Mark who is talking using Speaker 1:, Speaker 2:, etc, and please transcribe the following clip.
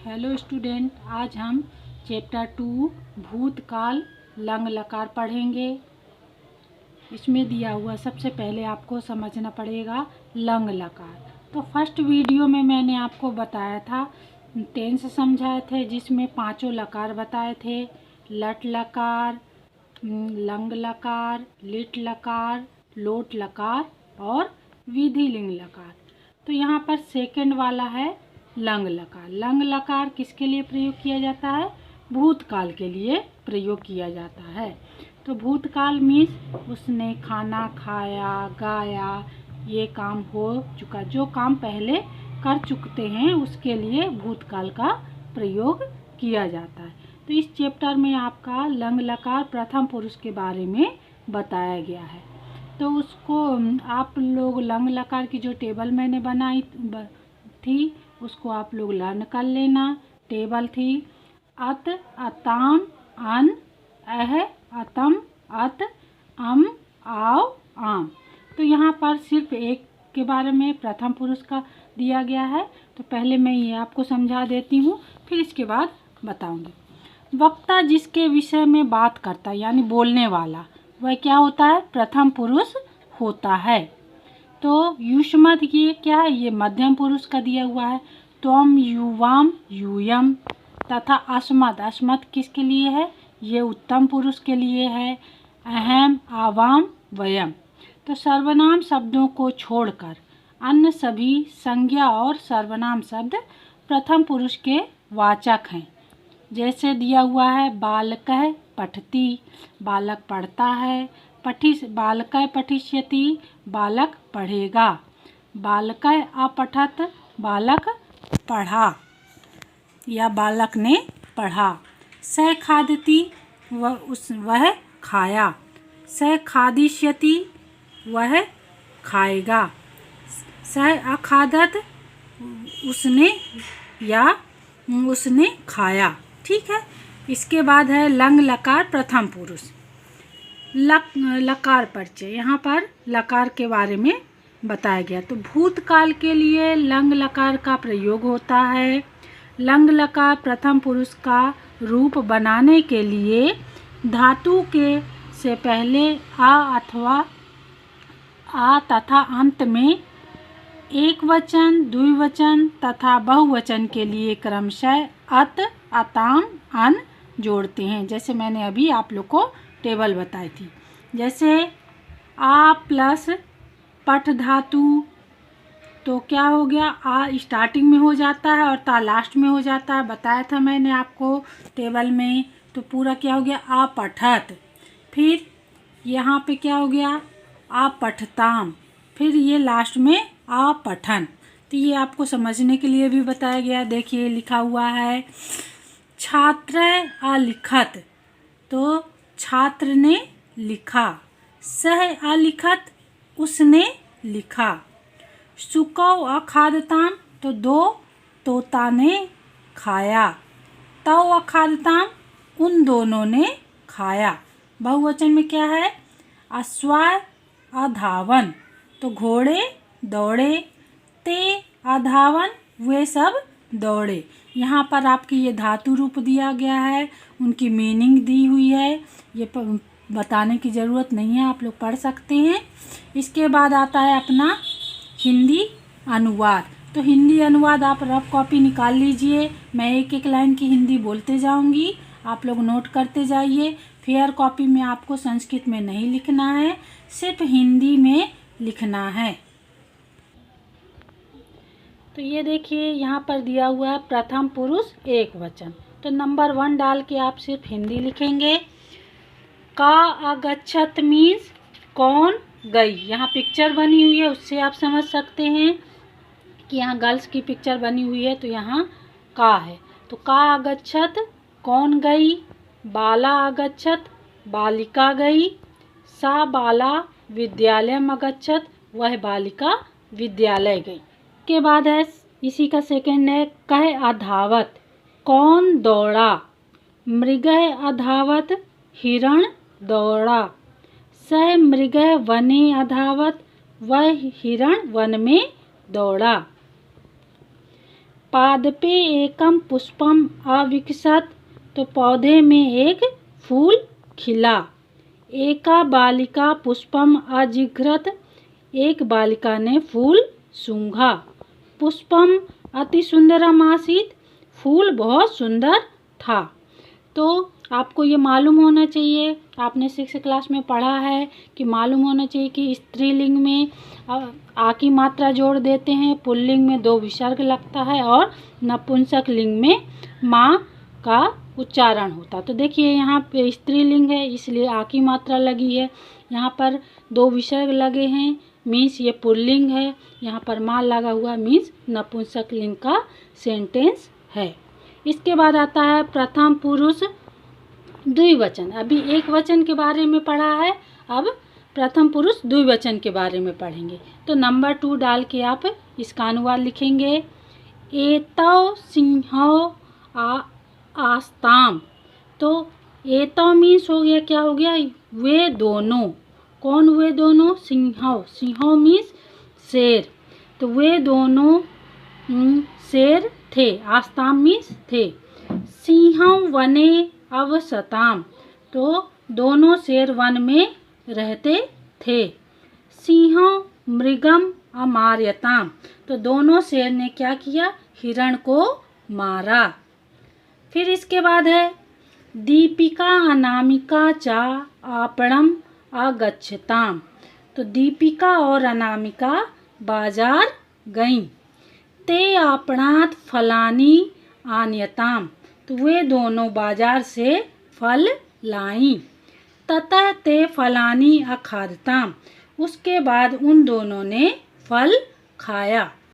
Speaker 1: Hello student, आज हम chapter 2 भूतकाल लंग लकार पढ़ेंगे। इसमें दिया हुआ सबसे पहले आपको समझना पड़ेगा लंग लकार। तो फर्स्ट वीडियो में मैंने आपको बताया था, टेंस समझाए थे, जिसमें पांचों लकार बताए थे। लट लकार, लंग लकार, लिट लकार, लोट लकार और विधिलिंग लकार। तो यहाँ पर सेकंड वाला है लंग लकार। लंग लकार किसके लिए प्रयोग किया जाता है? भूतकाल के लिए प्रयोग किया जाता है। तो भूतकाल मीन्स उसने खाना खाया, गाया, ये काम हो चुका, जो काम पहले कर चुकते हैं उसके लिए भूतकाल का प्रयोग किया जाता है। तो इस चैप्टर में आपका लंग लकार प्रथम पुरुष के बारे में बताया गया है। तो उसको आप लोग लंग लकार की जो टेबल मैंने बनाई थी उसको आप लोग लर्न कर लेना। टेबल थी अत, अताम, अन, अह, अतम, अत, अम, आओ, आम। तो यहाँ पर सिर्फ एक के बारे में प्रथम पुरुष का दिया गया है। तो पहले मैं ये आपको समझा देती हूँ, फिर इसके बाद बताऊँगी। वक्ता जिसके विषय में बात करता है यानी बोलने वाला, वह क्या होता है? प्रथम पुरुष होता है। तो युष्मद ये क्या है? ये मध्यम पुरुष का दिया हुआ है। त्वम, युवाम, यूयम। तथा अस्मद, अस्मद किसके लिए है? ये उत्तम पुरुष के लिए है। अहम, आवाम, वयम। तो सर्वनाम शब्दों को छोड़कर अन्य सभी संज्ञा और सर्वनाम शब्द प्रथम पुरुष के वाचक हैं। जैसे दिया हुआ है बालकः पठति, बालक पढ़ता है। बालकः पठिष्यति, बालक पढ़ेगा। बालकः अपठत, बालक पढ़ा या बालक ने पढ़ा। स खादति, वह खाया। स खादिष्यति, वह खाएगा। स अखादत, उसने या उसने खाया। ठीक है। इसके बाद है लंग लकार प्रथम पुरुष। लकार परिचय, यहाँ पर लकार के बारे में बताया गया। तो भूतकाल के लिए लंग लकार का प्रयोग होता है। लंग लकार प्रथम पुरुष का रूप बनाने के लिए धातु के से पहले आ अथवा आ तथा अंत में एक वचन, द्विवचन तथा बहुवचन के लिए क्रमशः अत, अताम, अन जोड़ते हैं। जैसे मैंने अभी आप लोग को टेबल बताई थी। जैसे आ प्लस पठ धातु, तो क्या हो गया? आ स्टार्टिंग में हो जाता है और ता लास्ट में हो जाता है। बताया था मैंने आपको टेबल में। तो पूरा क्या हो गया? आ पठत। फिर यहाँ पे क्या हो गया? आ पठताम। फिर ये लास्ट में आ पठन। तो ये आपको समझने के लिए भी बताया गया। देखिए लिखा हुआ है छात्र अलिखत, तो छात्र ने लिखा। सह अलिखत, उसने लिखा। सुकौ अखादताम, तो दो तोता ने खाया। तौ अखादताम, उन दोनों ने खाया। बहुवचन में क्या है? अश्वाय अधावन, तो घोड़े दौड़े। ते अधावन, वे सब दौड़े। यहाँ पर आपकी ये धातु रूप दिया गया है, उनकी मीनिंग दी हुई है। ये बताने की ज़रूरत नहीं है, आप लोग पढ़ सकते हैं। इसके बाद आता है अपना हिंदी अनुवाद। तो हिंदी अनुवाद आप रफ कॉपी निकाल लीजिए। मैं एक एक लाइन की हिंदी बोलते जाऊंगी, आप लोग नोट करते जाइए। फेयर कॉपी में आपको संस्कृत में नहीं लिखना है, सिर्फ हिंदी में लिखना है। तो ये देखिए यहाँ पर दिया हुआ है प्रथम पुरुष एक वचन। तो नंबर 1 डाल के आप सिर्फ हिंदी लिखेंगे। का अगच्छत मीन्स कौन गई। यहाँ पिक्चर बनी हुई है, उससे आप समझ सकते हैं कि यहाँ गर्ल्स की पिक्चर बनी हुई है, तो यहाँ का है। तो का अगच्छत, कौन गई। बाला अगच्छत, बालिका गई। सा बाला विद्यालयम अगच्छत, वह बालिका विद्यालय गई। के बाद है इसी का सेकंड है कह अधावत, कौन दौड़ा। मृगः अधावत, हिरण दौड़ा। सह मृगः वने अधावत, वह हिरण वन में दौड़ा। पादपे एकम पुष्पम अविकसत, तो पौधे में एक फूल खिला। एका बालिका पुष्पम अजिघ्रत, एक बालिका ने फूल सूंघा। पुष्पम अति सुंदरम आसीत, फूल बहुत सुंदर था। तो आपको ये मालूम होना चाहिए, आपने 6th क्लास में पढ़ा है कि मालूम होना चाहिए कि स्त्रीलिंग में आ की मात्रा जोड़ देते हैं, पुल्लिंग में 2 विसर्ग लगता है और नपुंसक लिंग में माँ का उच्चारण होता। तो देखिए यहाँ पे स्त्रीलिंग है इसलिए आ की मात्रा लगी है, यहाँ पर 2 विसर्ग लगे हैं मीन्स ये पुल्लिंग है, यहाँ पर माँ लगा हुआ मीन्स नपुंसक लिंग का सेंटेंस है। इसके बाद आता है प्रथम पुरुष द्विवचन। अभी एक वचन के बारे में पढ़ा है, अब प्रथम पुरुष द्विवचन के बारे में पढ़ेंगे। तो नंबर 2 डाल के आप इसका अनुवाद लिखेंगे। एतौ सिंहौ आस्ताम, तो एतौ मीन्स हो गया, क्या हो गया, वे दोनों। कौन वे दोनों, सिंहौ, सिंहौ मीन्स शेर, तो वे दोनों शेर थे, आस्ताम मीन्स थे। सिंहौ वने अवसताम, तो दोनों शेर वन में रहते थे। सिंहौ मृगम अमार्यताम, तो दोनों शेर ने क्या किया, हिरण को मारा। फिर इसके बाद है दीपिका अनामिका चा आपणम अगच्छताम, तो दीपिका और अनामिका बाजार गईं। ते आपणात फलानी आन्यताम, तो वे दोनों बाजार से फल लाईं। ततः ते फलानी अखादताम, उसके बाद उन दोनों ने फल खाया।